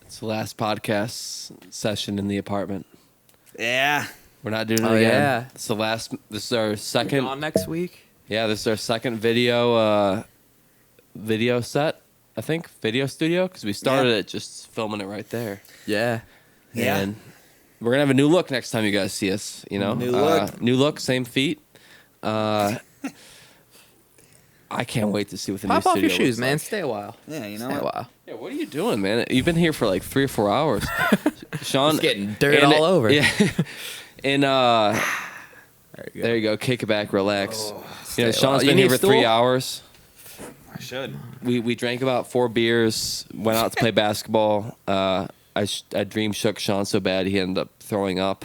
It's the last podcast session in the apartment. Yeah. We're not doing it again. Yeah. It's the last. This is our second. On next week. Yeah, this is our second video set. I think video studio because we started it just filming it right there. Yeah. And we're gonna have a new look next time you guys see us. You know, new look, same feet. I can't wait to see what the new studio Pop off your shoes, man. like. Stay a while. Yeah, you know Stay what? a while. Yeah, what are you doing, man? You've been here for like 3 or 4 hours. Sean, It's getting dirt all over. Yeah. And there you go. Kick it back, relax. Sean's been here for 3 hours. I should. We drank about 4 beers. Went out to play basketball. I dream shook Sean so bad he ended up throwing up.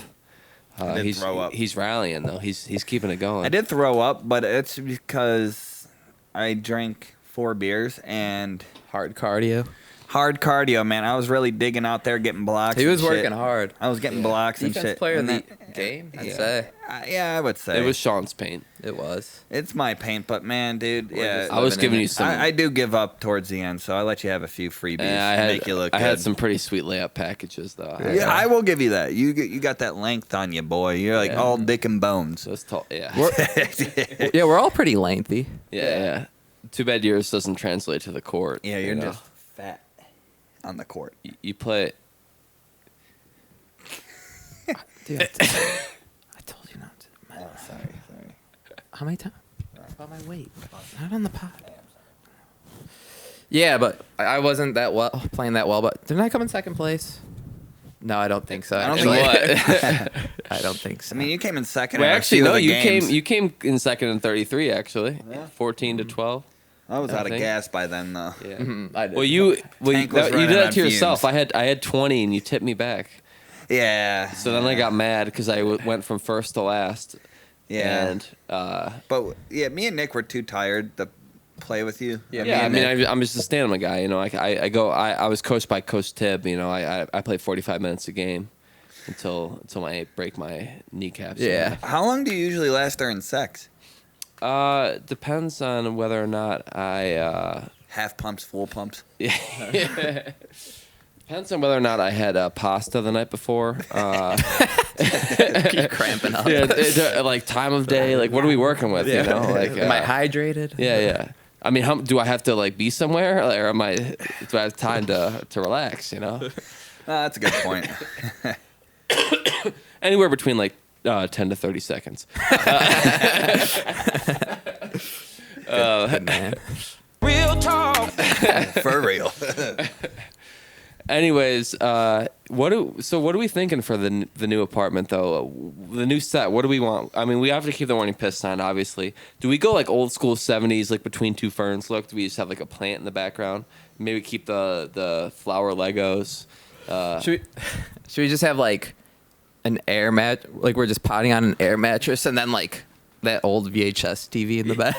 I did throw up. He's rallying though. He's keeping it going. I did throw up, but it's because I drank 4 beers and Hard cardio. hard cardio, man. I was really digging out there, getting blocks. He was and shit. working hard. I was getting blocks and Defense shit. player of And the then- game, I'd Yeah. say. Yeah, I would say It was Sean's paint. It was. It's my paint, but man, dude, We're I was living giving in you it. some. I do give up towards the end, so I let you have a few freebies I to make you look I good. had some pretty sweet layup packages though. Yeah, I will give you that. You got that length on you, boy. You're like all dick and bones. Those tall. Yeah. Yeah, we're all pretty lengthy. Yeah. Too bad yours doesn't translate to the court. Yeah, you're you know? just fat on the court. You play. Dude, I told you not to. Oh, sorry. How many times? About my weight. Not on the pot. Yeah, but I wasn't playing that well. But didn't I come in second place? No, I don't think so. I don't actually. think I don't think so. I mean, you came in second. Well, in a actually, few of no. the games. You came in second in 33. Actually, Yeah. 14 to 12. I was I out of think. gas by then, though. Yeah. I did. Well, you Tank was you running did that on to yourself. fumes. I had 20 and you tipped me back. Yeah. So then I got mad because I went from first to last. Yeah. And But yeah, me and Nick were too tired to play with you. Yeah, yeah, I me mean, and I'm just a stamina guy. You know, I was coached by Coach Tibb. You know, I play 45 minutes a game until I break my kneecaps. Yeah. How long do you usually last during sex? Depends on whether or not I. Half pumps, full pumps. Yeah. Depends on whether or not I had pasta the night before. keep cramping up. Yeah, like time of day. Like, what are we working with? You know, like Am I hydrated? Yeah. I mean, do I have to like be somewhere, or do I have time to relax? You know, That's a good point. anywhere between like 10 to 30 seconds. Good man. Real talk. For real. Anyways, what are we thinking for the new apartment though? The new set. What do we want? I mean, we have to keep the Warning Piss sign, obviously. Do we go like old school 70s, like between two ferns look? Do we just have like a plant in the background? Maybe keep the flower Legos. Should we just have like an air mat? Like we're just potting on an air mattress, and then like that old VHS TV in the back.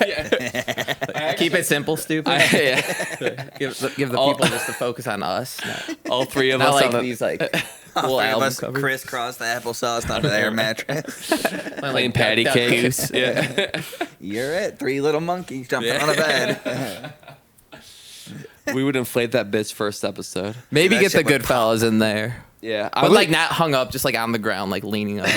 Keep it simple, stupid. Give the people just to focus on us. All three of Not us like on these like All cool three of album us covers. crisscross the applesauce onto the air mattress. playing patty Duck cake. Goose. Yeah. You're it. 3 little monkeys jumping on a bed. We would inflate that bitch first episode. Maybe That get the shit would Goodfellas in there. Yeah, But like not hung up, just like on the ground, like leaning up.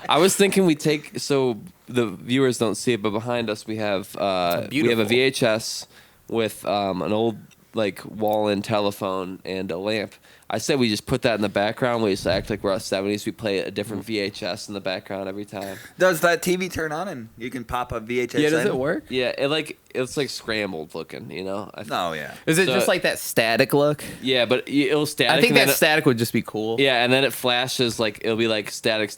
I was thinking we take, so the viewers don't see it, but behind us we have a beautiful. VHS with an old like wall-in telephone and a lamp. I said we just put that in the background. We just act like we're out 70s. We play a different VHS in the background every time. Does that TV turn on and you can pop a VHS Yeah, does in? it work? Yeah, it's like scrambled looking, you know. Oh, yeah. Is it So- just like that static look? Yeah, but it'll static. I think and then that static would just be cool. Yeah, and then it flashes like it'll be like static,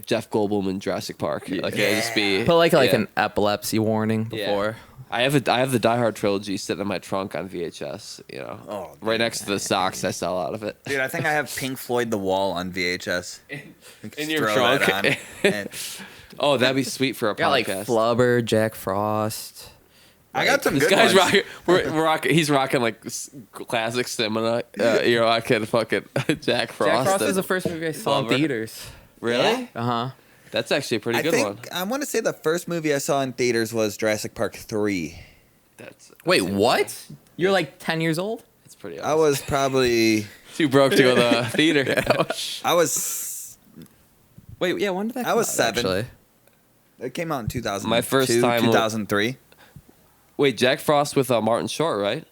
Jeff Goldblum in Jurassic Park. Like it'll just be. Put like yeah. an epilepsy warning Yeah. before. I have the Die Hard trilogy sitting in my trunk on VHS. You know, right next to the socks I sell out of it. Dude, I think I have Pink Floyd The Wall on VHS. In your Throw that trunk? on. And Oh, that'd be sweet for a Got like podcast. Flubber, Jack Frost. I got some This good guy's ones. rocking. We're rocking. He's rocking like classic stamina. You're rocking fucking Jack Frost. Jack Frost and- is the first movie I saw in Flubber. theaters. Really? Uh huh. That's actually a pretty I good one. think I want to say the first movie I saw in theaters was Jurassic Park 3. That's Wait, what? You're like 10 years old? pretty awesome. I was probably. Too broke to go to the theater. I was. Wait, yeah, when did that I come was out, 7. actually? It came out in 2000. My first time- 2003. Wait, Jack Frost with Martin Short, right?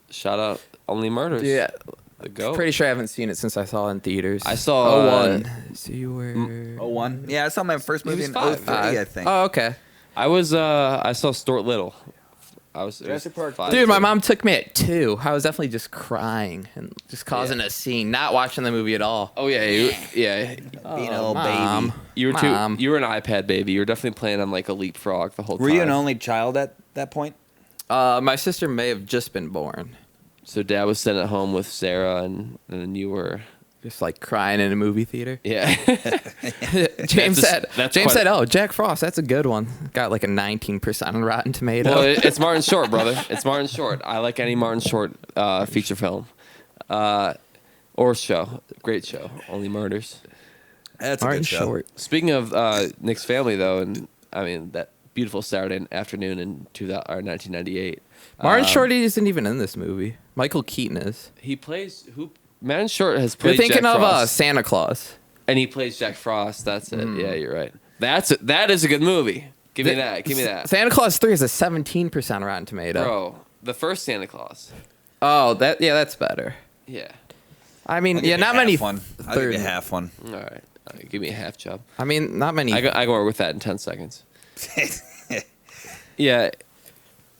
Shout out Only Murders. Yeah. The GOAT. Pretty sure I haven't seen it since I saw it in theaters. I saw, 01. So you were... 01. Yeah, I saw my first movie was in 5. 03, I think. Oh, okay. I saw Stuart Little. it was Jurassic Park. 5. Dude, my mom took me at 2. I was definitely just crying and just causing a scene, not watching the movie at all. Oh yeah, yeah. Being a little Mom. baby. You were Mom. You were an iPad baby. You were definitely playing on like a leapfrog the whole time. Were you an only child at that point? My sister may have just been born. So Dad was sitting at home with Sarah, and then you were. Just like crying in a movie theater. Yeah. James said, quite- "Oh, Jack Frost, that's a good one. Got like a 19% on Rotten Tomato." Well, it's Martin Short, brother. It's Martin Short. I like any Martin Short feature film or show. Great show. Only Murders. That's Martin a good show. Short. Speaking of Nick's Family, though, and I mean that beautiful Saturday afternoon in 1998. Martin Short isn't even in this movie. Michael Keaton is. He plays who? Martin Short has You're played. thinking Jack of Frost, Santa Claus. and he plays Jack Frost. That's it. Yeah, you're right. That is a good movie. Give me that. Give me that, Santa Claus 3 is a 17% Rotten Tomato. bro. The first Santa Claus. Oh, that's better. Yeah. I mean, I'll give you not half many. One. I'll give you third- half one. All right. Give me a half job. I mean, not many. I can work with that in 10 seconds. Yeah.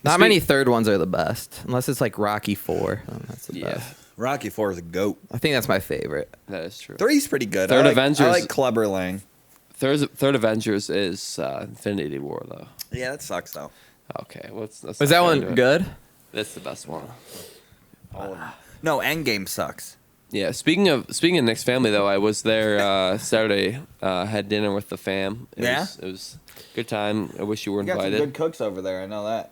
Not many third ones are the best, unless it's like Rocky 4. That's the Yeah. best. Rocky 4 is a goat. I think that's my favorite. That is true. 3's pretty good. Third I like, Avengers- I like Clubber Lang. Third Avengers is Infinity War, though. Yeah, that sucks though. Okay. Let's Was not that get one into it. good? That's the best one. No, Endgame sucks. Yeah. Speaking of Nick's Family, though, I was there Saturday. Had dinner with the fam. It was a good time. I wish you were You got some invited. good cooks over there. I know that.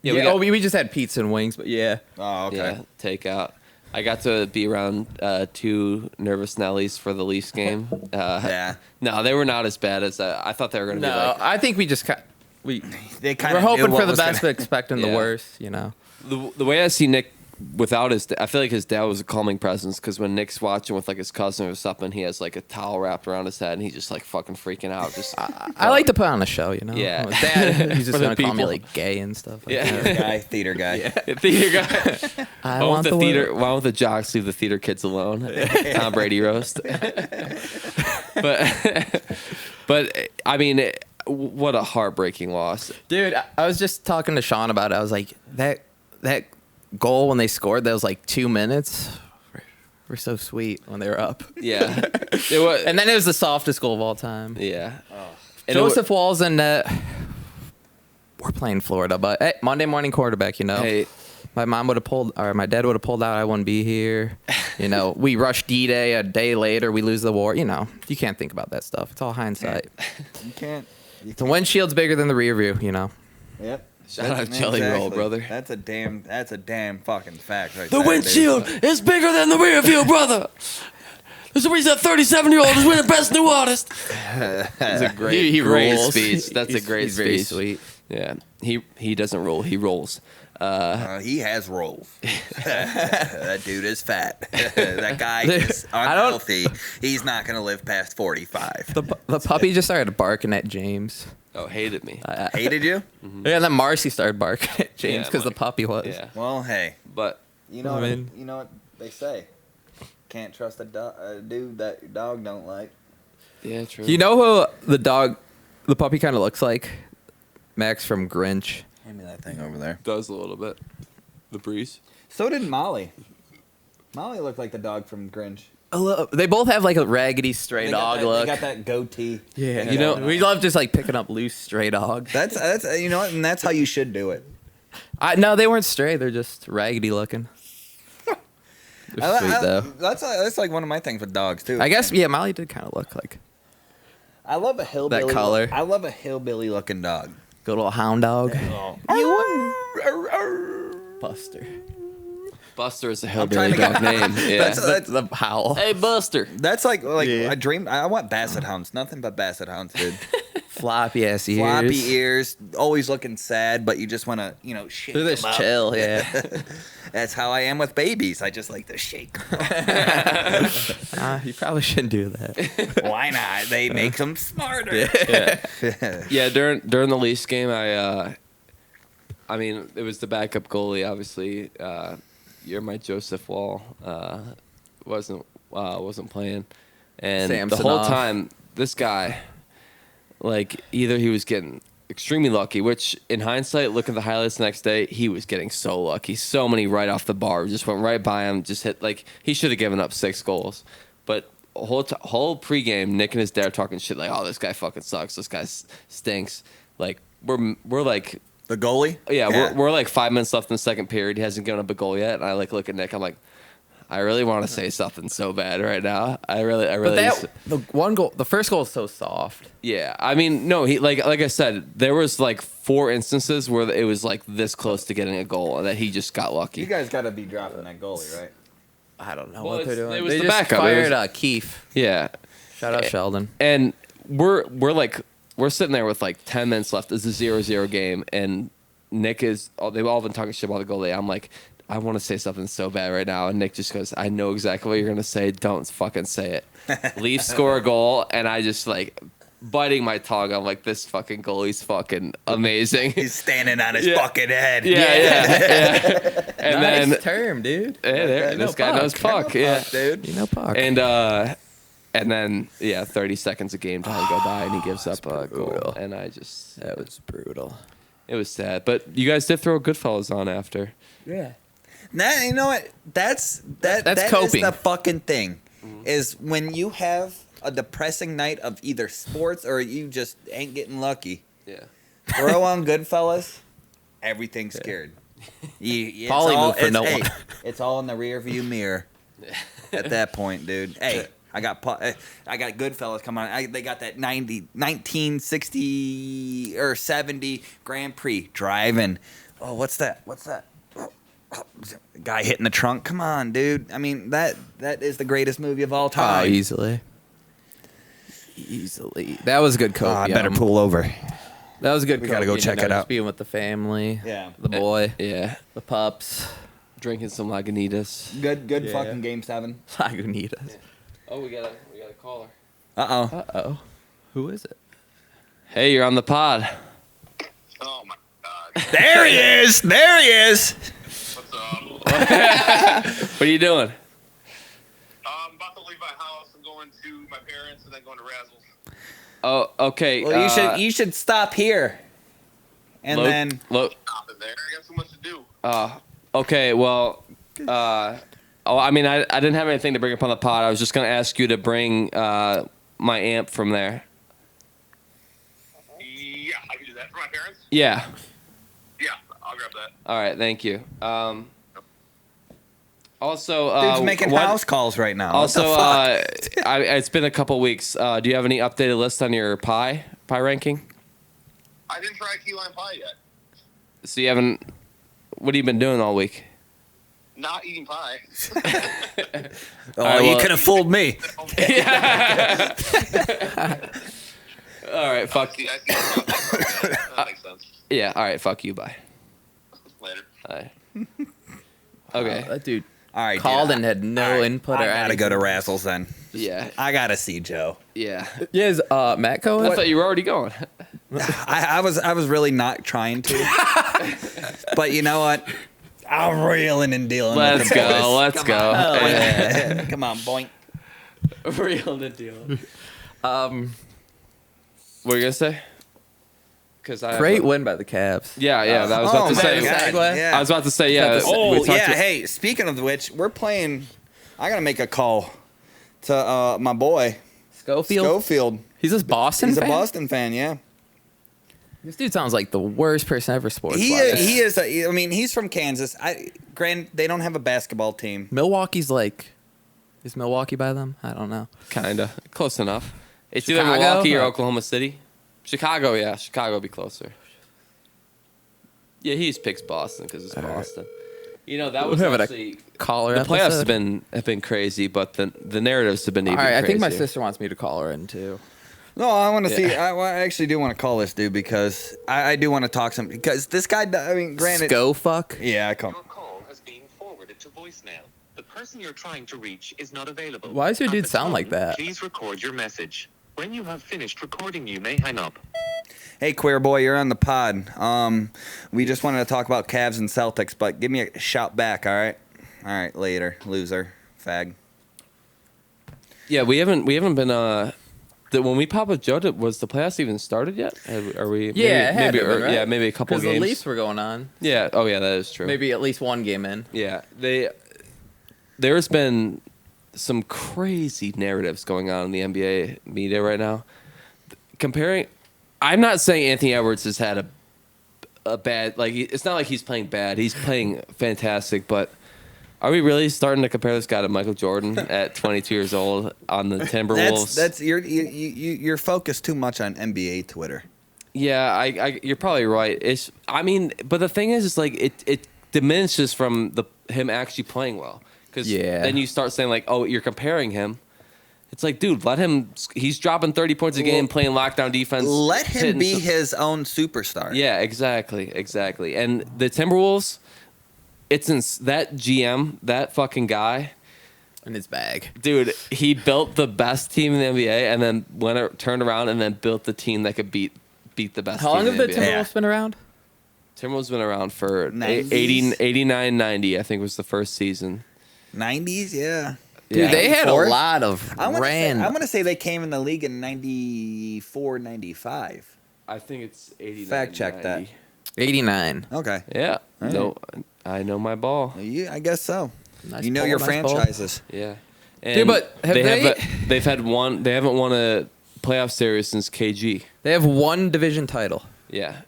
Yeah, we got- we just had pizza and wings, but yeah. Oh, okay. Yeah, takeout. I got to be around 2 nervous Nellies for the Leafs game. Yeah. No, they were not as bad as I thought they were going to No, be. Like, I think we just They we're kind of hoping for the best, but expecting the Yeah. worst. You know. the way I see Nick without his, I feel like his dad was a calming presence because when Nick's watching with like his cousin or something, he has like a towel wrapped around his head and he's just like fucking freaking out. Just I like to put on a show, you know. Yeah. My dad, he's For just the gonna call me people. like gay and stuff. Like Yeah. that. Theater guy. theater guy. I Why want won't the theater? world. Why won't the jocks leave the theater kids alone? Tom Brady roast. but I mean, what a heartbreaking loss. Dude. I was just talking to Sean about it. I was like, that goal when they scored, that was like 2 minutes. Were so sweet when they were up. Yeah, it was. And then it was the softest goal of all time. Yeah. And it wa- Joseph Wall's in net. We're playing Florida, but hey, Monday morning quarterback, you know. Hey, My mom would have pulled, or my dad would have pulled out. I wouldn't be here. You know, we rush D-Day a day later. We lose the war. You know, you can't think about that stuff. It's all hindsight. You can't. The windshield's bigger than the rear view. You know. Yep. Shout out Jelly Roll, brother. That's a damn fucking fact right the there, windshield dude. is bigger than the rear view, brother. There's a reason that 37-year-old is winning Best New Artist. That's a great, He great rolls. speech. That's a great he's speech. very sweet. Yeah, he doesn't roll. He rolls. He has rolls. That dude is fat. That guy is I don't- unhealthy. He's not gonna live past 45. The puppy just started barking at James. Oh, hated me. Hated you? Yeah, and then Marcy started barking at James Yeah, because the puppy was. Yeah, Well, hey, but you know I what mean- you know what they say. Can't trust a dude that your dog don't like. yeah, true. You know who the puppy kind of looks like? Max from Grinch. Hand me that thing over there. does a little bit. The breeze. So did Molly. Molly looked like the dog from Grinch. They both have like a raggedy stray They dog got that, look. They got that goatee. Yeah, thing You know, going we on. love just like picking up loose stray dogs. That's you know what, and that's how you should do it. No, they weren't stray. They're just raggedy looking. They're sweet though. That's like one of my things with dogs too. I guess yeah, Molly did kind of look like I love a hillbilly. color. I love a hillbilly looking dog. good little hound dog. Oh. Buster. Buster is a trying hillbilly to dog get- name. Yeah. That's- The howl. Hey, Buster. That's like Yeah. a dream. I want basset hounds. Nothing but basset hounds, dude. Floppy ass ears. Floppy ears, always looking sad, but you just want to, shake They're them just up. chill, yeah. That's how I am with babies. I just like to shake them up. You probably shouldn't do that. Why not? They make them smarter. Yeah, during the Leafs game, I mean, it was the backup goalie. Obviously, you're my Joseph Wall wasn't playing, and the whole Samsonov. time this guy, like, either he was getting extremely lucky, which in hindsight, look at the highlights the next day, he was getting so lucky. So many right off the bar, just went right by him, just hit, like, he should have given up 6 goals, but. Whole pregame, Nick and his dad are talking shit like, "Oh, this guy fucking sucks. This guy stinks." Like we're like, The goalie? yeah. We're like 5 minutes left in the second period. He hasn't given up a goal yet, and I like look at Nick. I'm like, I really want to say something so bad right now. I really. But the first goal is so soft. Yeah, I mean, no, he like I said, there was like 4 instances where it was like this close to getting a goal, and that he just got lucky. You guys got to be dropping that goalie, right? I don't know Well, what they're doing. it was They the just backup. It fired was- Keefe. Yeah, Shout out Sheldon. and we're sitting there with like 10 minutes left. It's a 0-0 game, and Nick is. They've all been talking shit about the goalie. I'm like, I want to say something so bad right now, and Nick just goes, "I know exactly what you're gonna say. Don't fucking say it." Leafs score a goal, and I just like biting my tongue. I'm like, this fucking goalie's fucking amazing. He's standing on his Yeah. fucking head. Yeah. And Nice then term, dude. this guy knows puck. Yeah, dude. You know puck. And then 30 seconds of game time go by, and he gives up a goal, brutal. and I just That was brutal. it was sad. But you guys did throw Goodfellas on after. Yeah. Nah, you know what? That's coping. the fucking thing. Is when you have a depressing night of either sports or you just ain't getting lucky. Yeah. Throw on Goodfellas, everything's scared. It's Poly all, move for it's, no hey, one. it's all in the rear view mirror at that point, dude. Hey, I got Goodfellas coming on. They got that 1960 or 70 Grand Prix driving. Oh, what's that? Guy hitting the trunk. Come on, dude. I mean, that is the greatest movie of all Oh, time. easily. That was good coke. I better pull over. That was good. We gotta go check it out. Just being with the family. Yeah. The boy. Yeah. The pups. Drinking some Lagunitas. Good Yeah. fucking game 7. Lagunitas. Oh, we got a caller. Uh-oh. Uh-oh. Who is it? Hey, you're on the pod. Oh my god. There he is. There he is. What's up? What are you doing? I'm about to leave my house. I'm going to my parents and then going to Razzles. Oh, okay. Well, you should stop here. And then Stop it there. I got so much to do. okay, well, I mean, I didn't have anything to bring up on the pod. I was just going to ask you to bring my amp from there. Yeah, I can do that for my parents. Yeah. Yeah, I'll grab that. All right, thank you. Also, dude's making house calls right now. Also, What the fuck? it's been a couple weeks. Do you have any updated list on your pie ranking? I didn't try key lime pie yet. So you haven't. What have you been doing all week? Not eating pie. Oh, right, you well- could have fooled me. All right, fuck. I see that makes sense. Yeah, all right, fuck you. Bye. Later. Bye. Okay. That dude All right, called dude. and had no All right, input I or gotta anything. go to Razzles then. Yeah. I gotta see Joe. Yeah. Yeah, is Matt going? I thought you were already going. I was really not trying to, but you know what? I'm reeling and dealing. Let's with the go. boys. Let's go. Oh, yeah. Come on, boink. Real to deal. Um, What were you gonna say? Because great win by the Cavs. Yeah, yeah. That was about to my say. God, Segue? yeah. I was about to say. Yeah. we Oh talked yeah. to- Hey, speaking of which, we're playing. I gotta make a call to my boy Schofield. Schofield. He's a Boston He's a fan? Boston fan. Yeah. This dude sounds like the worst person ever sports. He wise. is. I mean, he's from Kansas. Granted, they don't have a basketball team. Milwaukee's like, is Milwaukee by them? I don't know. Kinda close enough. It's Chicago? either Milwaukee or Or- Oklahoma City. Chicago, yeah. Chicago would be closer. Yeah, he just picks Boston because it's Boston. You know that was We're having a actually caller the playoffs episode. have been crazy, but the narratives have been All even right, I crazier. think my sister wants me to call her in too. No, I want to see. Yeah. I actually do want to call this dude because I do want to talk some because this guy. I mean, granted. Go fuck. Yeah, I call. Your call has been forwarded to voicemail. The person you're trying to reach is not available. Why does your At dude the sound tone, like that? Please record your message. When you have finished recording, you may hang up. Hey, queer boy, you're on the pod. We just wanted to talk about Cavs and Celtics, but give me a shout back. All right. All right. Later, loser, fag. Yeah, we haven't been. When we pop up Joe, was the playoffs even started yet? Are we? Yeah, it had maybe, to have been, right? Yeah, maybe a couple Because games. the Leafs were going on. Yeah. Oh, yeah, that is true. Maybe at least one game in. Yeah, there's been some crazy narratives going on in the NBA media right now. Comparing, I'm not saying Anthony Edwards has had a bad, like, it's not like he's playing bad. He's playing fantastic, but are we really starting to compare this guy to Michael Jordan at 22 years old on the Timberwolves? That's you're focused too much on NBA Twitter. Yeah, you're probably right. But the thing is like it diminishes from him actually playing well. Because then you start saying like, oh, you're comparing him. It's like, dude, let him. He's dropping 30 points a game, playing lockdown defense. Let him hitting be his own superstar. Yeah, exactly. And the Timberwolves, it's in that GM, that fucking guy. In his bag. Dude, he built the best team in the NBA and then turned around and then built the team that could beat the best How long team have in the NBA. Timberwolves been around? Timberwolves been around for 90s? 89, 90, I think was the first season. 90s, yeah. Dude, Yeah. they had a 94? lot of I'm random. gonna say they came in the league in 94, 95. I think it's 89. Fact check 90. 89. Okay. Yeah. All right. No, I know my ball. I guess so. Nice You know ball, your nice ball. franchises. Yeah. Dude, but have they- they've had one. They haven't won a playoff series since KG. They have one division title. Yeah.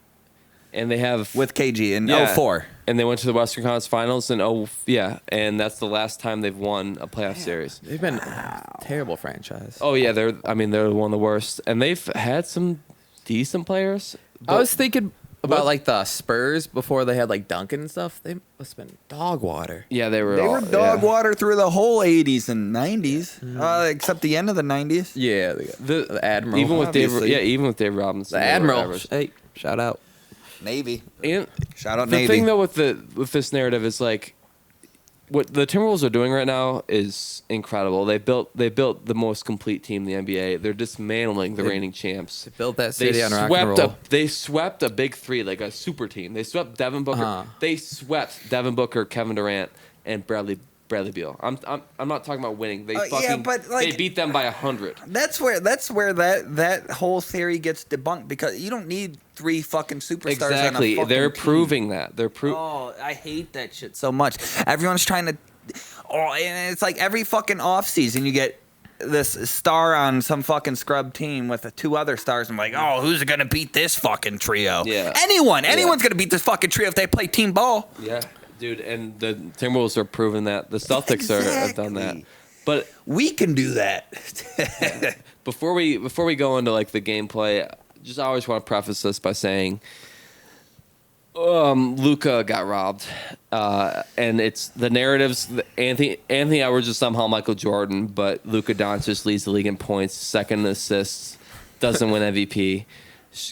And they have With KG in yeah, 04. And they went to the Western Conference Finals in and that's the last time they've won a playoff series. They've been a terrible franchise. Oh yeah, they're one of the worst, and they've had some decent players. I was thinking about What- like the Spurs before they had like Duncan and stuff. They must have been dog water. Yeah, they were. They were dog yeah. water through the whole 80s and 90s, except the end of the 90s. Yeah, the Admiral. Even with Obviously. even with Dave Robinson, the they were Admiral. average. Hey, shout out. Navy. And Shout out the Navy. thing though with this narrative is like what the Timberwolves are doing right now is incredible. They built the most complete team in the NBA. They're dismantling the reigning champs. They built that city on rock and roll. They swept a big three, like a super team. They swept Devin Booker. Uh-huh. They swept Devin Booker, Kevin Durant, and Bradley Beal. I'm not talking about winning. They they beat them by 100. That's where that whole theory gets debunked because you don't need three fucking superstars. Exactly. On a fucking They're team. proving that. Oh, I hate that shit so much. Everyone's trying to. Oh, and it's like every fucking offseason you get this star on some fucking scrub team with the two other stars. I'm like, oh, who's gonna beat this fucking trio? Yeah. Anyone's gonna beat this fucking trio if they play team ball. Yeah, dude. And the Timberwolves are proving that. The Celtics have done that. Exactly. But We can do that. before we go into like the gameplay, just I always want to preface this by saying Luka got robbed, and it's the narratives. Anthony Edwards is somehow Michael Jordan, but Luka Doncic leads the league in points, second in assists, doesn't win MVP.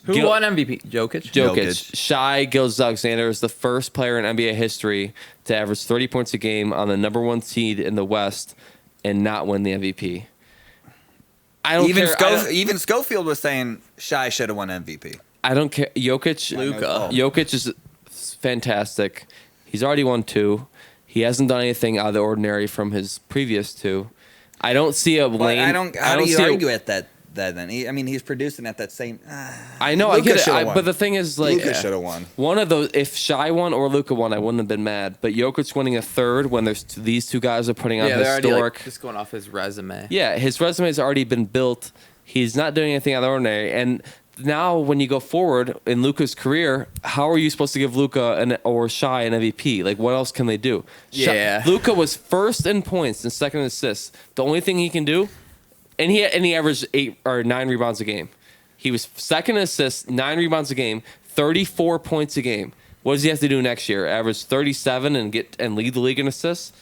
Who won MVP? Jokic? Jokic. Shai Gilgeous-Alexander is the first player in NBA history to average 30 points a game on the number one seed in the West and not win the MVP. I don't care. Even Schofield was saying Shai should have won MVP. I don't care. Jokic is fantastic. He's already won 2. He hasn't done anything out of the ordinary from his previous 2. I don't see a lane. How do you argue at that then? He's producing at that same. I know. Luka I get it. should've won. But the thing is, like, Luka should have won. one of those. If Shai won or Luka won, I wouldn't have been mad. But Jokic winning a third when these two guys are putting on Yeah, they're already historic. like, just going off his resume. Yeah, his resume has already been built. He's not doing anything out of the ordinary. And now, when you go forward in Luka's career, how are you supposed to give Luka or Shai an MVP? Like, what else can they do? Yeah. Luka was first in points and second in assists. The only thing he can do, and he averaged 8 or 9 rebounds a game. He was second in assists, 9 rebounds a game, 34 points a game. What does he have to do next year? Average 37 and lead the league in assists?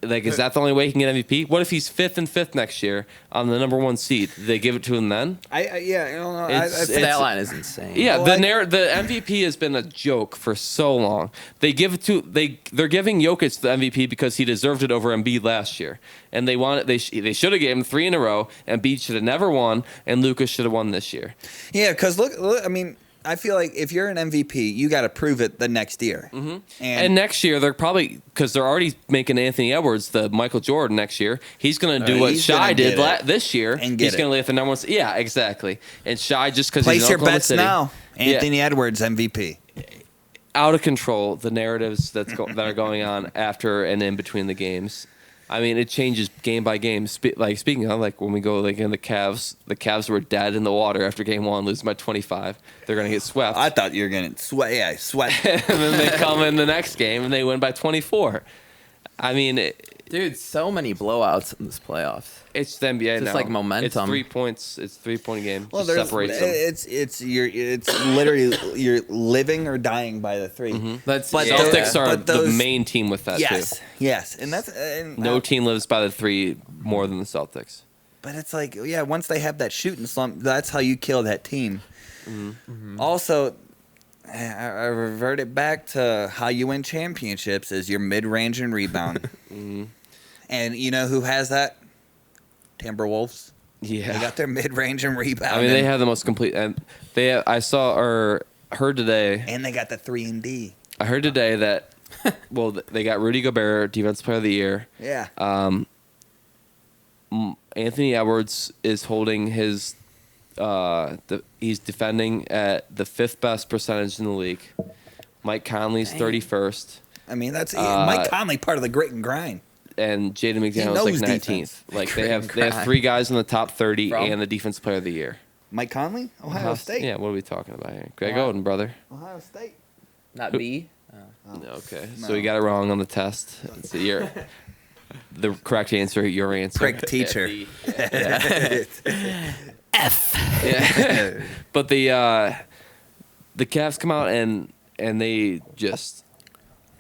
Like, is that the only way he can get MVP? What if he's 5th and 5th next year on the number 1 seed? Do they give it to him then? Yeah, I don't know. That line is insane. Yeah, Well, the MVP has been a joke for so long. They're giving Jokic the MVP because he deserved it over Embiid last year, and they should have gave him 3 in a row. Embiid should have never won, and Lucas should have won this year. Yeah, because look, I mean, I feel like if you're an MVP, you got to prove it the next year. Mm-hmm. And next year, they're probably, because they're already making Anthony Edwards the Michael Jordan next year. He's going to do what Shai did this year. And he's going to lay at the number 1. Yeah, exactly. And Shai, just because he's place in your Oklahoma bets City, now. Anthony Edwards MVP. out of control. The narratives that are going on after and in between the games. I mean, it changes game by game. Speaking of, like when we go like in the Cavs were dead in the water after game 1, losing by 25. They're gonna get swept. I thought you were gonna sweat. Yeah, sweat. And then they come in the next game and they win by 24. I mean, Dude, so many blowouts in this playoffs. it's the NBA It's now. like momentum. It's 3 points. It's 3-point game. Well, Just separates them. it's literally you're living or dying by the 3. Mm-hmm. That's But Celtics are but those- the main team with that Yes, too. yes, and that's and, No team lives by the 3 more than the Celtics. But it's like, yeah, once they have that shooting slump, that's how you kill that team. Mm-hmm. Also, I revert it back to how you win championships is your mid-range and rebound. And you know who has that? Timberwolves. Yeah, They got their mid-range and rebound. I mean, they have the most complete. And I saw or heard today. and they got the 3 and D. I heard today that well, they got Rudy Gobert, Defensive Player of the Year. Yeah. Anthony Edwards is holding his. He's defending at the 5th best percentage in the league. Mike Conley's 31st, I mean, that's Mike Conley, part of the grit and grind. and Jaden McDaniels like knows 19th. defense. Like they have 3 guys in the top 30 From? and the Defensive Player of the Year. Mike Conley, Ohio State. Yeah, what are we talking about here? Greg Ohio- Oden, brother. Ohio State. not B. Okay, No. so we got it wrong on the test. So the correct answer, your answer. Prick teacher. Yeah. But the Cavs come out and they just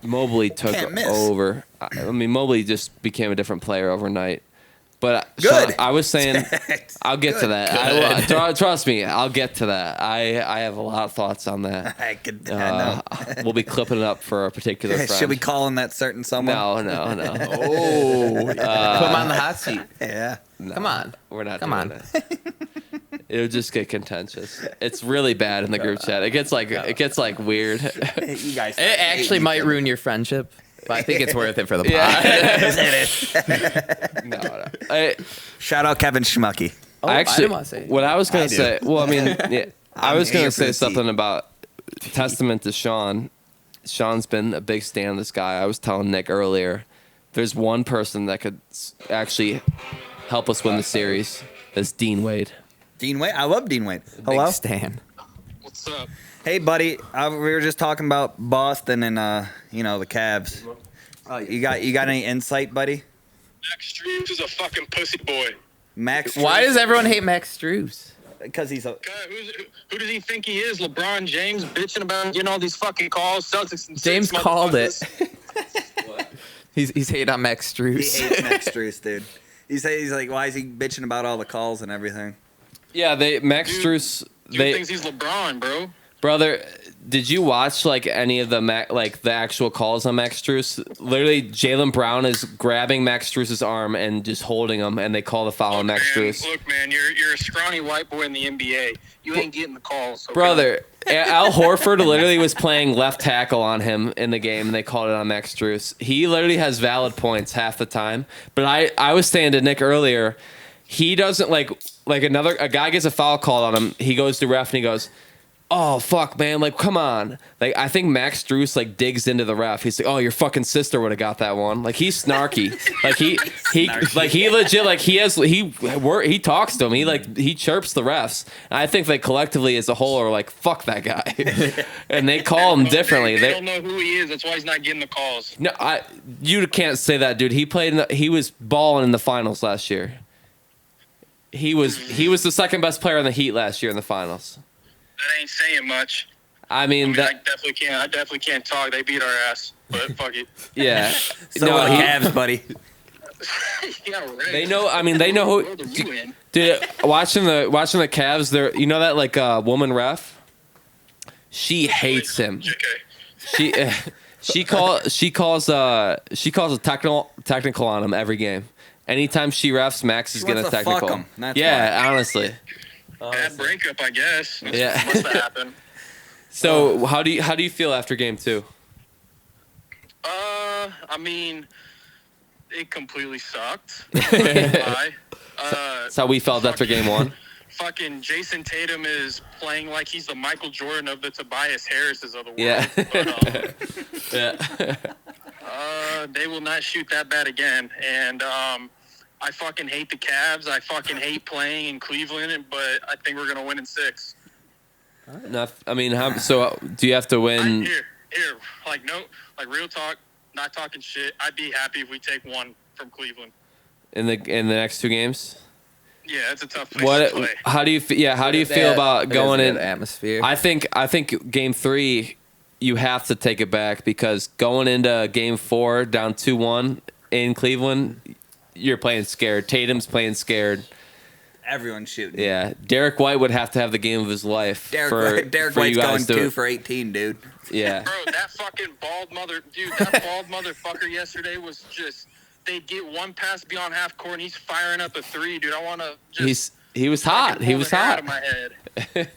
Mobley took Can't miss. over. I mean, Mobley just became a different player overnight. But Good. Sean, I was saying, I'll get to that. Trust me, I'll get to that. I have a lot of thoughts on that. I know. We'll be clipping it up for a particular friend. Should we call him that certain someone? No. Oh, put him on the hot seat. Yeah. No, Come on. we're not. Come doing on. It. It'll just get contentious. It's really bad in the group chat. It gets like weird. You guys. It actually might ruin your friendship, but I think it's worth it for the pod. No. Shout out Kevin Schmucky. Oh, I I actually, didn't want to say. what I was gonna I do. say. Well, I mean, yeah, I was here gonna for the say tea. something about testament to Sean. Sean's been a big stan of this guy. I was telling Nick earlier. There's one person that could actually help us win the series. That's Dean Wade. Dean Wade. I love Dean Wade. Big Hello. Stan. What's up? Hey, buddy. We were just talking about Boston and the Cavs. You got any insight, buddy? Max Struz is a fucking pussy boy. Max. Why does everyone hate Max Strus? Because he's a. God, who does he think he is? LeBron James bitching about getting all these fucking calls. Celtics and James six called it. motherfuckers. He's hate on Max He Strus. hates Max Strus, dude. He's like, why is he bitching about all the calls and everything? Yeah, Max Strus. Dude thinks he's LeBron, bro. Brother, did you watch like any of the the actual calls on Max Strus? Literally, Jaylen Brown is grabbing Max Strus's arm and just holding him, and they call the foul on Max Strus. Look, man, you're a scrawny white boy in the NBA. You ain't getting the calls, okay? Brother, Al Horford literally was playing left tackle on him in the game, and they called it on Max Strus. He literally has valid points half the time. But I was saying to Nick earlier, he doesn't like a guy gets a foul called on him. He goes to ref and he goes, "Oh fuck, man! Like, come on!" Like, I think Max Strus like digs into the ref. He's like, "Oh, your fucking sister would have got that one." Like, he's snarky. Like he legit like he talks to him. He chirps the refs. And I think they collectively as a whole are like, "Fuck that guy," and they call him differently. They don't know who he is. That's why he's not getting the calls. No, you can't say that, dude. He was balling in the finals last year. He was the second best player in the Heat last year in the finals. That ain't saying much. I mean, I definitely can't talk. They beat our ass, but fuck it. yeah. So No, Cavs, buddy. Yeah, right. They know. I mean, they know What who. world are you in? Dude, watching the Cavs, there. You know that like woman ref. She hates him. Okay. She calls a technical on him every game. Anytime she refs, Max is She getting a wants to fuck technical. him, that's Yeah, honestly. Bad breakup, I guess. That's Yeah. what must have happened. So how do you feel after game 2? I mean, it completely sucked. I'm not gonna lie. That's how we felt after game 1. Fucking Jason Tatum is playing like he's the Michael Jordan of the Tobias Harrises of the world. Yeah. But, Yeah. they will not shoot that bad again. And I fucking hate the Cavs. I fucking hate playing in Cleveland, but I think we're gonna win in 6. I mean, so do you have to win? Here, like real talk, not talking shit. I'd be happy if we take 1 from Cleveland. in the next 2 games? Yeah, it's a tough place to play. How do you feel about going in? Atmosphere. I think game 3 you have to take it back because going into game 4 down 2-1 in Cleveland, you're playing scared. Tatum's playing scared. Everyone's shooting. Yeah, Derek White would have to have the game of his life. Derek for you White's going guys to- 2 for 18, dude. Yeah. Bro, that fucking bald motherfucker yesterday was just. They'd get one pass beyond half court, and he's firing up a 3, dude. I want to just. He was hot. He was Out hot. of my head.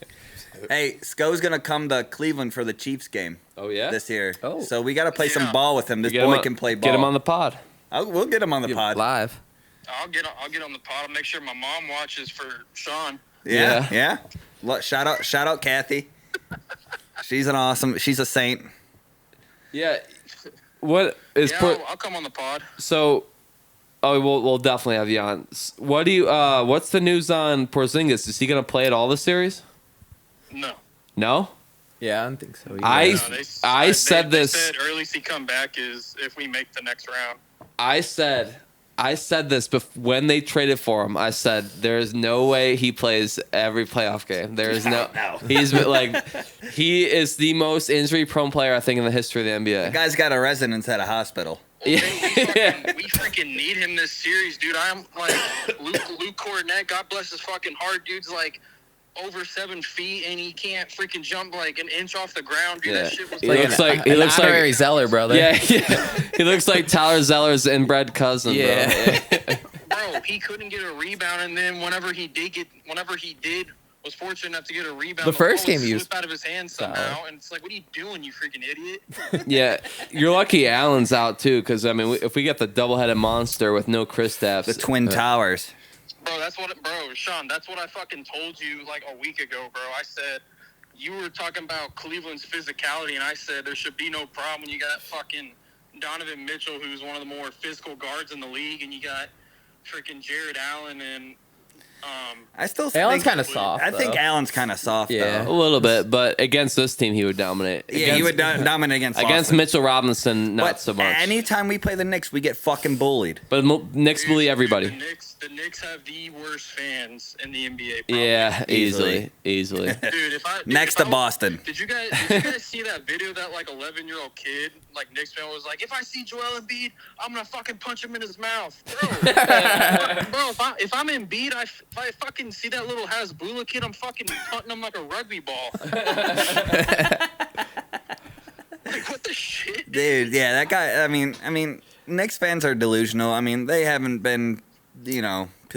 Hey, Sko's gonna come to Cleveland for the Chiefs game Oh yeah. this year. Oh. So we got to play some Yeah. ball with him. This Get him boy on- can play ball. Get him on the pod. We'll get him on the pod. Live. I'll get on the pod. I'll make sure my mom watches for Sean. Yeah. Shout out Kathy. She's a saint. Yeah. What is Yeah, I'll come on the pod. so? Oh, we'll definitely have you on. What do you? What's the news on Porzingis? Is he gonna play at all this series? No. No. Yeah, I don't think so. I they said this. said earliest he come back is if we make the next round. I said this when they traded for him. I said there is no way he plays every playoff game. There is no. He's like he is the most injury prone player I think in the history of the NBA. The guy's got a residence at a hospital. We freaking need him this series, dude. I'm like Luke Cornett. God bless his fucking heart, dude's like over 7 feet and he can't freaking jump like an inch off the ground. Dude, that shit was He looks like He looks like Zeller, brother. Yeah. He looks like Tyler Zeller's inbred cousin. Yeah. bro. He couldn't get a rebound, and then whenever he did, was fortunate enough to get a rebound. The first ball game would he slip out of his hands somehow, and it's like, what are you doing, you freaking idiot? Yeah, you're lucky Allen's out too, because I mean, if we get the double-headed monster with no Kristaps, The Twin Towers. Sean, that's what I fucking told you like a week ago, bro. I said you were talking about Cleveland's physicality, and I said there should be no problem when you got fucking Donovan Mitchell, who's one of the more physical guards in the league, and you got freaking Jared Allen and I still Allen's think kind of soft. I think though. Allen's kind of soft. Yeah. a Though. little bit, but against this team, he would dominate. Yeah, he would dominate against Against Boston. Mitchell Robinson, not But so much. anytime we play the Knicks, we get fucking bullied. But Knicks bully everybody. The Knicks have the worst fans in the NBA. Probably. Yeah, easily. Dude, Next to Boston. Did you guys see that video that like 11-year-old kid, like Knicks fan, was like, if I see Joel Embiid, I'm gonna fucking punch him in his mouth, bro. Bro, if I'm Embiid, if I fucking see that little Hasbulla kid, I'm fucking punting him like a rugby ball. Like, what the shit, Dude, yeah, that guy. I mean, Knicks fans are delusional. I mean, they haven't been, to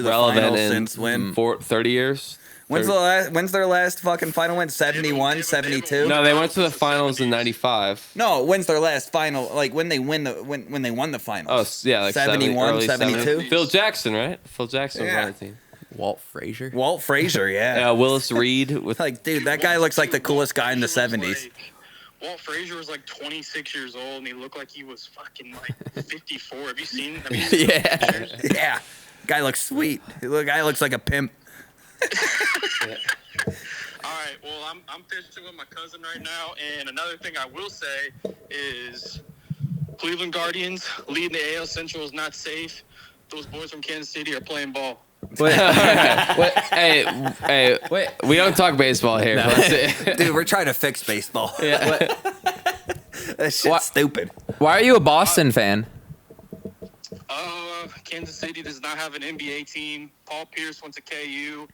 the Relevant finals in since when? 30 years? When's their last fucking final win? 71, 72? No, they went to the finals in 95. No, when's their last final? Like when they won the finals? Oh, yeah, like 71, early 72? Phil Jackson, right? Phil Jackson was Yeah. on the team. Walt Frazier. Walt Frazier, yeah. Willis Reed with Like, dude, that guy looks like the coolest guy in the 70s. Walt Frazier was like 26 years old, and he looked like he was fucking like 54. Have you seen Yeah. pictures? Yeah, guy looks sweet. Guy looks like a pimp. All right, well, I'm fishing with my cousin right now, and another thing I will say is Cleveland Guardians leading the AL Central is not safe. Those boys from Kansas City are playing ball. Hey, Wait. we don't talk baseball here. No. Dude, we're trying to fix baseball. Yeah. That shit's What? stupid. Why are you a Boston fan? Kansas City does not have an NBA team. Paul Pierce went to KU.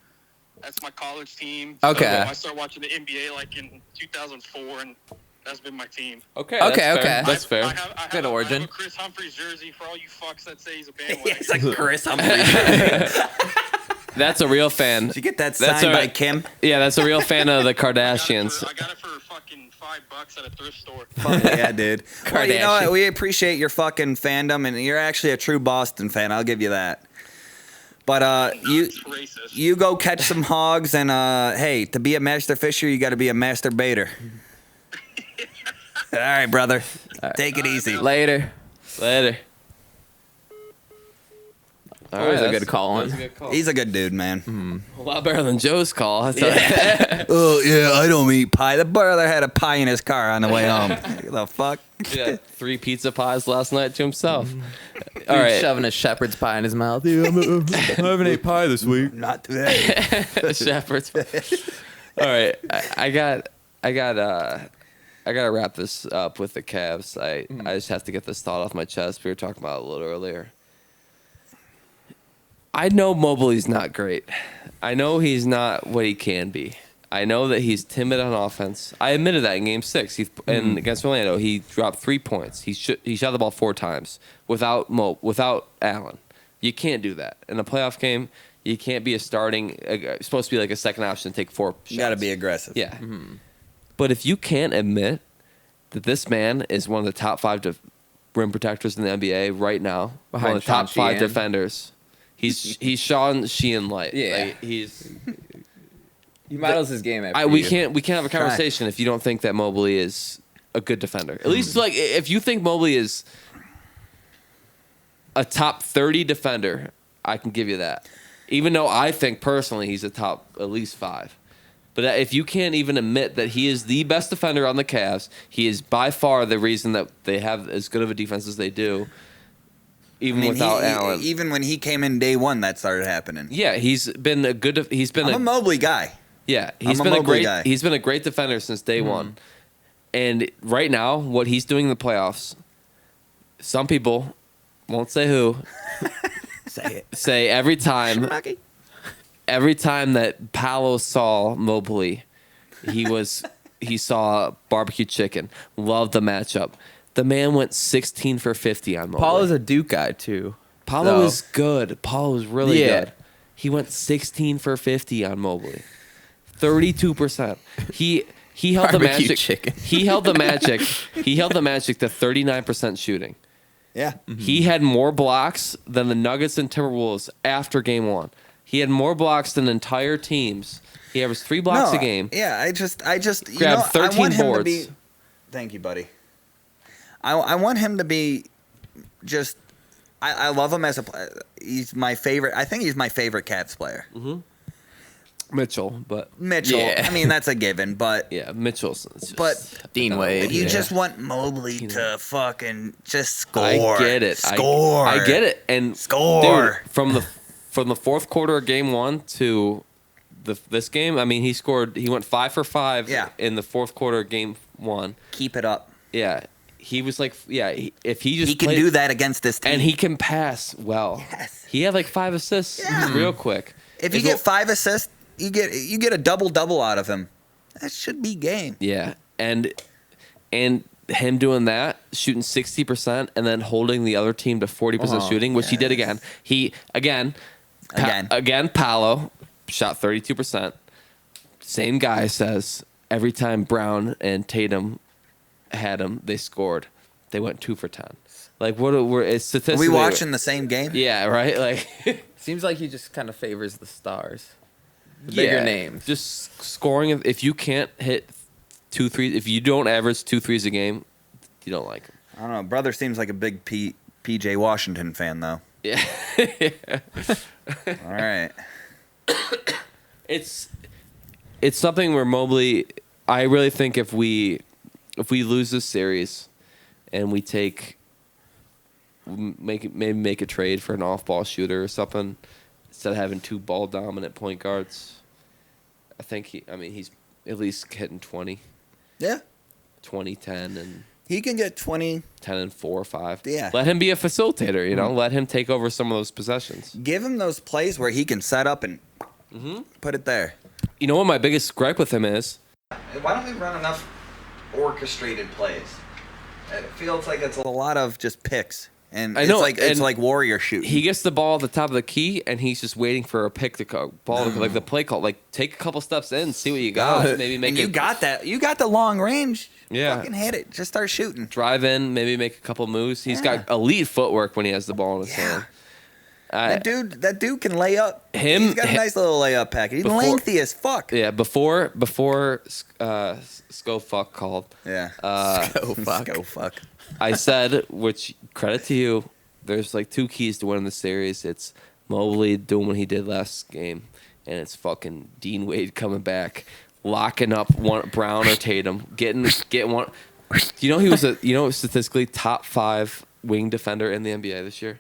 That's my college team. Okay. So I started watching the NBA like in 2004, and that's been my team. Okay. Okay, That's okay. fair. That's fair. I Good have origin. a Chris Humphries jersey for all you fucks that say he's a Yeah, bandwagon. it's like Chris Humphries. That's a real fan. Did you get that That's signed all by right. Kim? Yeah, that's a real fan of the Kardashians. I got it for fucking $5 at a thrift store. Fuck yeah, dude. Well, you know Kardashian. what? We appreciate your fucking fandom, and you're actually a true Boston fan. I'll give you that. But It's racist. you go catch some hogs, and hey, to be a master fisher, you got to be a master baiter. All right, brother. Take it easy. Later. Later. All Always a that's- good call that was on. a good call. He's a good dude, man. A lot better than Joe's call. I thought. Oh yeah, I don't eat pie. The brother had a pie in his car on the way home. The fuck? Yeah, 3 pizza pies last night to himself. All All right. shoving a shepherd's pie in his mouth. I haven't ate pie this week. Not today. Shepherd's. All right, I gotta wrap this up with the Cavs. I just have to get this thought off my chest. We were talking about it a little earlier. I know Mobley's not great. I know he's not what he can be. I know that he's timid on offense. I admitted that in Game 6. And against Orlando, he dropped 3 points. He shot the ball 4 times without Allen. You can't do that in a playoff game. You can't be supposed to be like a second option and take 4 shots. You got to be aggressive. Yeah. But if you can't admit that this man is one of the top 5 rim protectors in the NBA right now, Behind one of the top Sean 5 Sheehan. defenders, he's Sean Sheehan light. Yeah. Like, he's. He models his game after We you. can't have a conversation if you don't think that Mobley is a good defender. At least like if you think Mobley is a top 30 defender, I can give you that. Even though I think personally he's a top at least 5. But if you can't even admit that he is the best defender on the Cavs, he is by far the reason that they have as good of a defense as they do, even without Allen. Even when he came in day one, that started happening. Yeah, he's been a good. He's been I'm a Mobley guy. Yeah, I'm he's a been a Mobley great. guy. He's been a great defender since day one. And right now, what he's doing in the playoffs, some people won't say who Say it. say every time that Paolo saw Mobley, he saw barbecue chicken. Loved the matchup. The man went 16 for 50 on Mobley. Paul is a Duke guy too. Paolo so- is good. Paolo is really Yeah. good. He went 16 for 50 on Mobley. 32%. He held the Barbecue magic. chicken. He held the magic. He held the magic to 39% shooting. Yeah. He had more blocks than the Nuggets and Timberwolves after game 1. He had more blocks than entire teams. He averaged 3 blocks a game. Yeah, I just you Grabbed know, 13 I want him to boards. be. Thank you, buddy. I want him to be just. I love him as a player. He's my favorite. I think he's my favorite Cavs player. Mitchell, but Mitchell. Yeah. I mean, that's a given, but yeah, Mitchell's. Just, But Dean Wade. you yeah. just want Mobley to fucking just score. I get it. Score. I get it. And Score. dude, from the fourth quarter of game 1 to this game, I mean, he went 5 for 5 Yeah. in the fourth quarter of game 1. Keep it up. Yeah. He was like, if he just He can played- do that against this team. and he can pass well. Yes. He had like 5 assists real quick. if you get 5 assists, you get a double out of him. That should be game. Yeah, and him doing that, shooting 60%, and then holding the other team to 40% shooting, which he did again. He again, Paolo shot 32%. Same guy says every time Brown and Tatum had him, they scored. They went 2 for 10. Like it's Are statistically. we watching the same game? Yeah, right. Like Seems like he just kind of favors the stars. The bigger names. Just scoring. If you can't hit 2 threes, if you don't average 2 threes a game, you don't like him. I don't know. Brother seems like a big PJ Washington fan, though. Yeah. All right. It's something where Mobley. I really think if we lose this series, and we make a trade for an off-ball shooter or something, instead of having 2 ball-dominant point guards, I think he's at least hitting 20. Yeah. 20, 10, and He can get 20. 10 and 4 or 5. Yeah. Let him be a facilitator, you know? Let him take over some of those possessions. Give him those plays where he can set up and put it there. You know what my biggest gripe with him is? Why don't we run enough orchestrated plays? It feels like it's a lot of just picks. And I know, it's and like warrior shooting. He gets the ball at the top of the key, and he's just waiting for a pick to go. Like the play call. Like, take a couple steps in, see what you got. Maybe make and it. You got that. You got the long range. Yeah. Fucking hit it. Just start shooting. Drive in, maybe make a couple moves. He's got elite footwork when he has the ball in his hand. That dude can lay up. Him- He's got a nice little layup package. He's lengthy as fuck. Yeah, before Scofuck called. Yeah. Go fuck. I said, which credit to you, there's like 2 keys to winning the series. It's Mobley doing what he did last game, and it's fucking Dean Wade coming back, locking up Brown or Tatum, getting one. You know he was statistically top 5 wing defender in the NBA this year.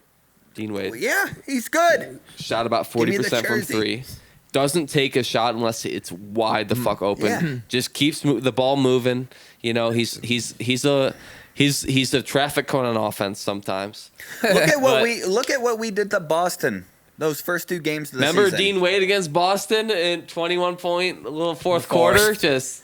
Dean Wade. Yeah, he's good. Shot about Give me the 40% from jersey. 3. Doesn't take a shot unless it's wide the fuck open. Yeah. Just keeps the ball moving. You know, he's a traffic cone on offense sometimes. Look at what we did to Boston. Those first 2 games of the Remember season. Dean Wade against Boston in 21 point, a little fourth quarter, just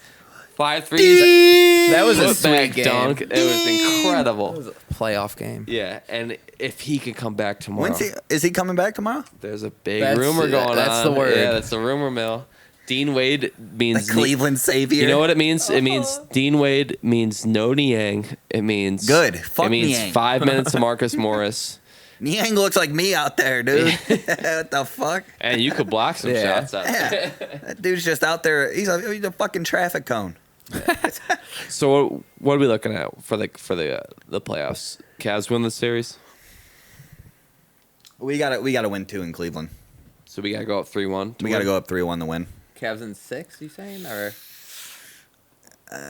5 threes. That was a Put back sweet game. dunk. It was incredible. That was a playoff game. Yeah, and if he could come back tomorrow, Is he coming back tomorrow? there's a big That's- rumor going on. that's the word. Yeah, that's the rumor mill. Dean Wade means The Cleveland savior. You know what it means? It means Dean Wade means no Niang. It means Good. Fuck It means Niang. 5 minutes to Marcus Morris, Niang looks like me out there, dude. What the fuck? and you could block some Yeah. shots out. Yeah. That dude's just out there. He's a fucking traffic cone. So what are we looking at for the playoffs? Cavs win the series, We gotta win 2 in Cleveland. so we gotta go up 3-1. We gotta go up 3-1 to win. Cavs in 6, you saying? Or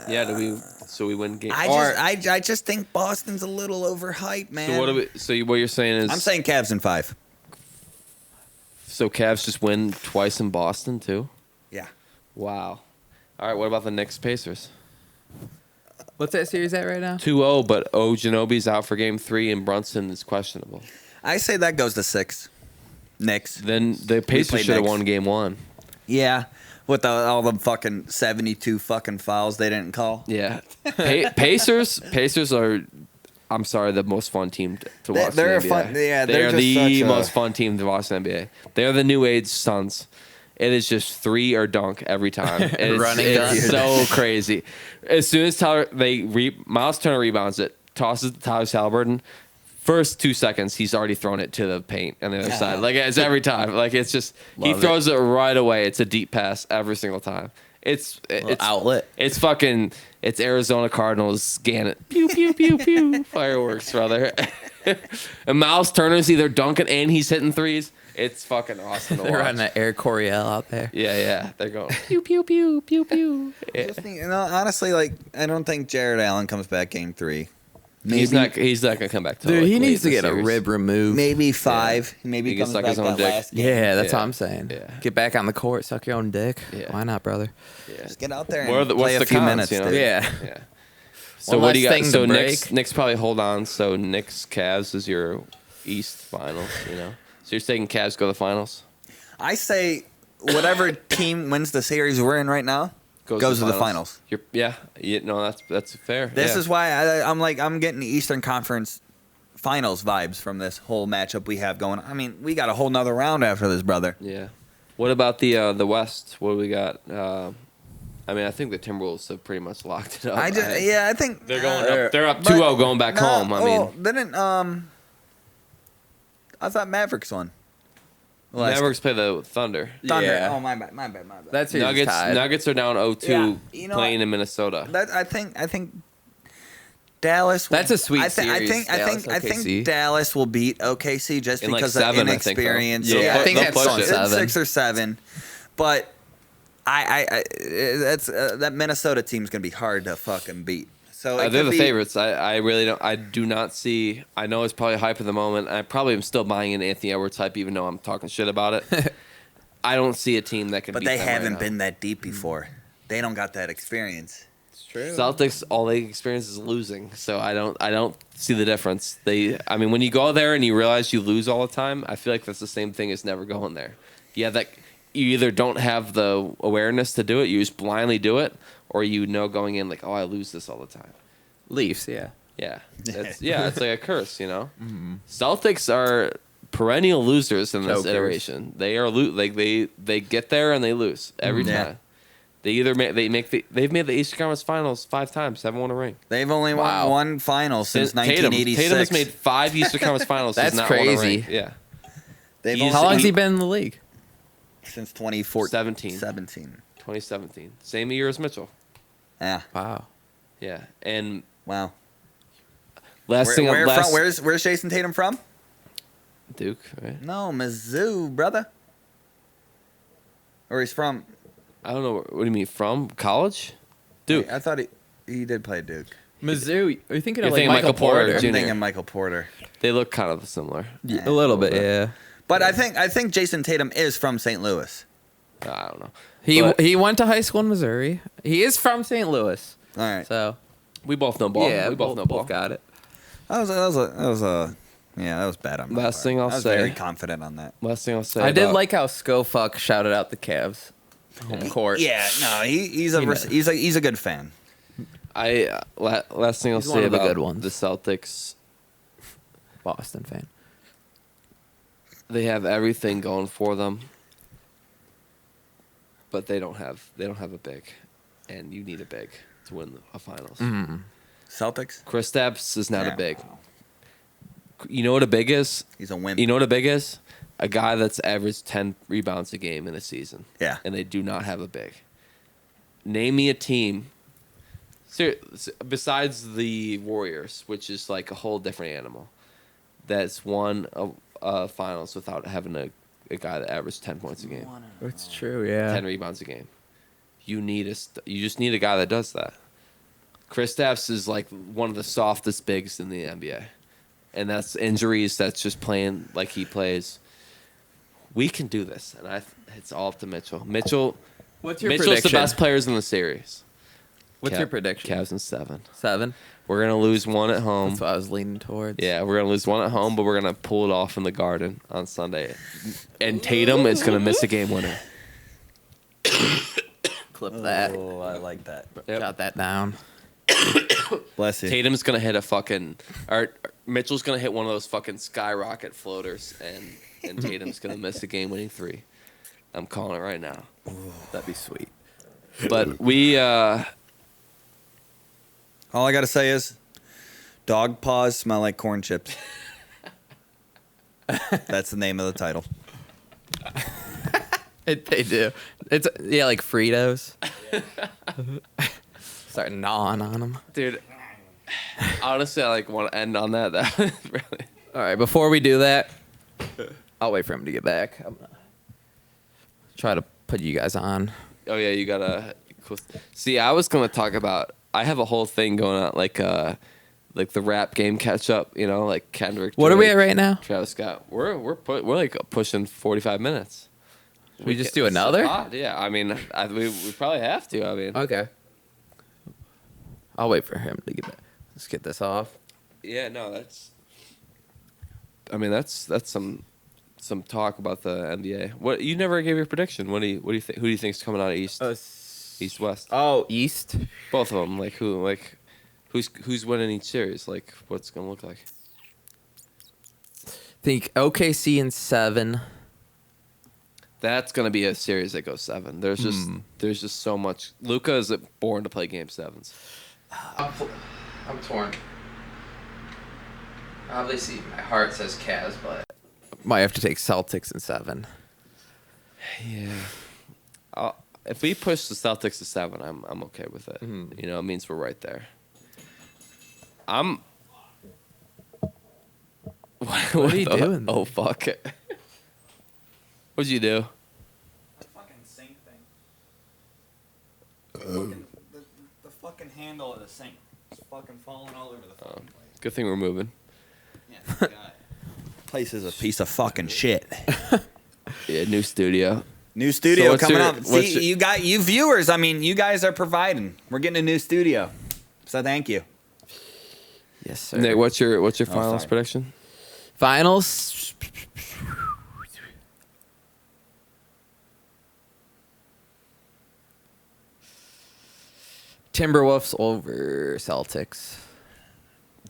Yeah, so we win game. I just think Boston's a little overhyped, man. So what you're saying is I'm saying Cavs in 5. so Cavs just win twice in Boston too. Yeah. Wow. All right, what about the Knicks Pacers? what's that series at right now? 2-0, but Ginobili's out for game 3 and Brunson is questionable. I say that goes to 6. Knicks. Then the Pacers played should have Knicks. won game 1. Yeah. With all the fucking 72 fucking fouls they didn't call. Yeah. Pacers are, I'm sorry, the most fun team to watch They're in the NBA. fun- yeah, they they're are just the such a- most fun team to watch in the NBA. They are the new age Suns. It is just 3 or dunk every time. It's so crazy. As soon as Miles Turner rebounds it, tosses it to Tyler Halliburton, first 2 seconds he's already thrown it to the paint on the other side. Like it's every time. Like it's just he throws it right away. It's a deep pass every single time. It's outlet. It's Arizona Cardinals Gannett. Pew pew pew pew. Fireworks, brother. And Miles Turner's either dunking and he's hitting threes. It's fucking awesome to They're watch. running an Air Coryell out there. Yeah. They're going pew pew pew pew pew. Yeah. Honestly, like I don't think Jared Allen comes back game 3. Maybe He's not gonna come back to. Dude, like, he late needs to in the get a series. rib removed. maybe 5. Maybe He he can comes suck back his own that dick. last game. Yeah, that's Yeah. what I'm saying. Yeah. Get back on the court, suck your own dick. Yeah. Why not, brother? Yeah. Just get out there and What's play a the few cons, minutes. you know? Dude. Yeah. Yeah. So One what do you less got? thing So to Knicks break. probably hold on. So Knicks Cavs is your East finals. You know. So you're saying Cavs go to the finals? I say whatever team wins the series we're in right now goes to the finals. That's fair. This Yeah. is why I'm getting the Eastern Conference Finals vibes from this whole matchup we have going. I mean, we got a whole nother round after this, brother. Yeah. What about the West? What do we got? I think the Timberwolves have pretty much locked it up. I think They're going up. They're up 2-0 going back home. I thought Mavericks won. Mavericks play the Thunder. Thunder. Yeah. Oh my bad. That's who's Nuggets. tied. Nuggets are down 0-2 Yeah, you know playing what? in Minnesota. I think Dallas. That's a sweet I series, think Dallas, think Dallas will beat OKC just In like because 7, of I think, though. inexperience. Yeah, I think they'll that's push on it. 7. 6 or 7, but that's that Minnesota team's gonna be hard to fucking beat. So it They're could the be- favorites. I really don't. I do not see. I know it's probably hype at the moment. I probably am still buying in Anthony Edwards hype, even though I'm talking shit about it. I don't see a team that can. But beat they them haven't right been that deep before. They don't got that experience. It's true. Celtics, all they experience is losing, so I don't see the difference. I mean, when you go there and you realize you lose all the time, I feel like that's the same thing as never going there. Yeah, that you either don't have the awareness to do it, you just blindly do it, or you know going in like, oh, I lose this all the time. Leafs, yeah. Yeah, it's like a curse, you know. Mm-hmm. Celtics are perennial losers in this Jokers. iteration. They are they get there and they lose every time. They either they've made the Eastern Conference Finals 5 times, haven't won a ring. They've only won one final since 1986. Tatum has made 5 Eastern Conference Finals. That's has not won a crazy. ring. Yeah. How long has he been in the league? Since 2014. 2017. Same year as Mitchell. Yeah. Wow. Yeah. And wow. Where's Jason Tatum from? Duke, right? No, Mizzou, brother. Or he's from. I don't know. What do you mean from college? Duke. I thought he did play Duke. Mizzou. Are you thinking You're of thinking Michael Porter I'm Jr. thinking Michael Porter. They look kind of similar. A little bit, yeah. But I think Jason Tatum is from St. Louis. I don't know. He went to high school in Missouri. He is from St. Louis. All right. So We both know ball. yeah, we both know ball. got it. That was that was bad on my Last part. thing I'll I was say. very confident on that. Last thing I'll say. I did about- like how Schofuck shouted out the Cavs home court. Yeah, no, he's a good fan. Last thing I'll He's say one of the about good ones. the Celtics. Boston fan. They have everything going for them, but they don't have a big, and you need a big to win a finals. Mm-hmm. Celtics? Kristaps is not Yeah. a big. You know what a big is? He's a wimp. You know what a big is? A guy that's averaged 10 rebounds a game in a season. Yeah. And they do not have a big. Name me a team, besides the Warriors, which is like a whole different animal, that's won a finals without having a guy that averaged 10 points a game, It's true, yeah. 10 rebounds a game. You just need a guy that does that. Kristaps is like one of the softest bigs in the NBA. And that's injuries. That's just playing like he plays. We can do this, and it's all up to Mitchell. What's your Mitchell's prediction? the best players in the series. What's your prediction? Cavs in 7. 7. We're gonna lose one at home. That's what I was leaning towards. Yeah, we're gonna lose one at home, but we're gonna pull it off in the Garden on Sunday. And Tatum is gonna miss a game winner. Clip that. Oh, I like that. Yep. Jot that down. Bless you. Tatum's gonna hit Mitchell's gonna hit one of those fucking skyrocket floaters, and Tatum's gonna miss a game-winning 3. I'm calling it right now. That'd be sweet. But we, All I gotta say is, dog paws smell like corn chips. That's the name of the title. They do. It's like Fritos. Start gnawing on them. dude, honestly, I want to end on that. That was really. All right, before we do that, I'll wait for him to get back. I'm gonna try to put you guys on. Oh yeah, you gotta. See, I was gonna talk about. I have a whole thing going on, like the rap game catch up. You know, like Kendrick. What are we Drake, at right now? Travis Scott. We're like pushing 45 minutes. We just can- do another? it's a lot, yeah, I mean, we probably have to. I mean, Okay. I'll wait for him to get back. Let's get this off. yeah, no, that's. I mean, that's some talk about the NBA. What you never gave your prediction? What do you think? Who do you think's coming out of East? East West. Oh, East. Both of them. Who's winning each series? Like, what's it gonna look like? Think OKC in 7. That's gonna be a series that goes 7. There's just so much. Luka is born to play game 7s. I'm torn. Obviously, my heart says Cavs, but might have to take Celtics in 7. Yeah. If we push the Celtics to 7, I'm okay with it. Mhm. You know, it means we're right there. What are you doing there? Oh fuck! What'd you do? Fucking sink thing. The fucking handle of the sink. It's fucking falling all over the fucking place. Good thing we're moving. Yeah, place is a piece of fucking shit. Yeah, new studio. New studio what's coming your- up. what's See, you viewers. I mean, you guys are providing. We're getting a new studio, so thank you. Yes, sir. Nate, what's your finals sorry. prediction? Finals. Timberwolves over Celtics.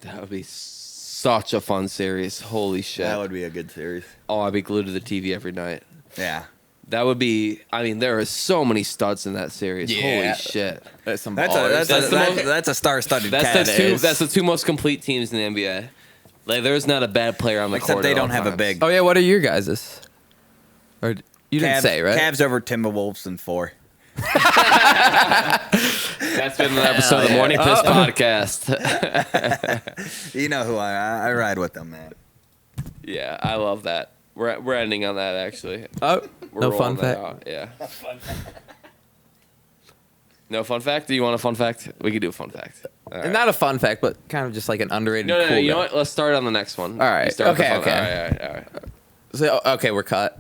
That would be such a fun series. Holy shit! That would be a good series. Oh, I'd be glued to the TV every night. Yeah. That would be. I mean, there are so many studs in that series. Yeah. Holy shit! That's some That's ballers. a star-studded That's cast. that's the two most complete teams in the NBA. Like, there's not a bad player on the Except court. they at all don't have a times. big. Oh yeah, what are your guys's? Or you didn't say, right? Cavs over Timberwolves in 4. That's been an episode of the Morning Piss podcast. You know who I ride with them, man. Yeah, I love that. We're ending on that actually. Oh, We're no rolling fun that fact. out, yeah. No fun fact? Do you want a fun fact? We could do a fun fact. All right. Not a fun fact, but kind of just like an underrated. No, cool you know guy. what? Let's start on the next one. All right. You start with the Okay, fun- okay. All right. So, okay, we're cut.